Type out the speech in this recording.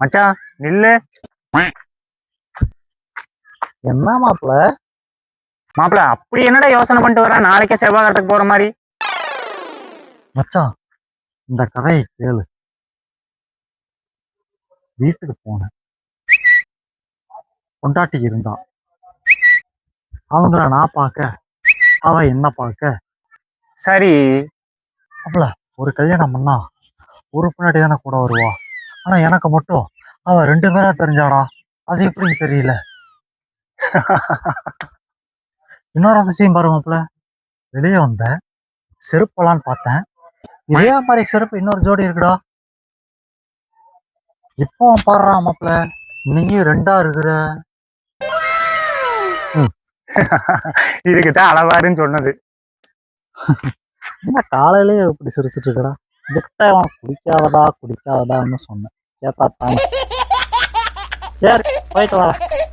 மச்சான் நில்லு. என்ன மாப்பிள? மாப்பிள அப்படி என்னடா யோசனை பண்ணிட்டு வர? நாளைக்கே செவ்வாய்க்கு போற மாதிரி. மச்சான் இந்த கதையை கேளு. வீட்டுக்கு போனேன். பொண்டாட்டி இருந்தா. அவங்கள நான் பார்க்க, அவ என்ன பார்க்க. சரி. மாப்பிள ஒரு கல்யாணம் பண்ணா ஒரு பொண்டாட்டி தானே கூட வருவா. ஆனா எனக்கு மட்டும் அவ 2 பேரா தெரிஞ்சாடா. அது எப்படின்னு தெரியல. இன்னொரு அதிசயம் பாரு மாப்பிள. வெளியே வந்தேன், செருப்பலான்னு பார்த்தேன். இதே மாதிரி செருப்பு இன்னொரு ஜோடி இருக்குடா. இப்போ பாடுறா மாப்பிள, நீயும் 2ஆ இருக்கிற. இதுக்குதான் அளவாருன்னு சொன்னது. என்ன காலையிலேயே இப்படி சிரிச்சிட்டு இருக்கிறா? இதுக்குத்தான் அவன் குடிக்காதடான்னு சொன்னேன். கேட்டா தானே. சரி போயிட்டு வரேன்.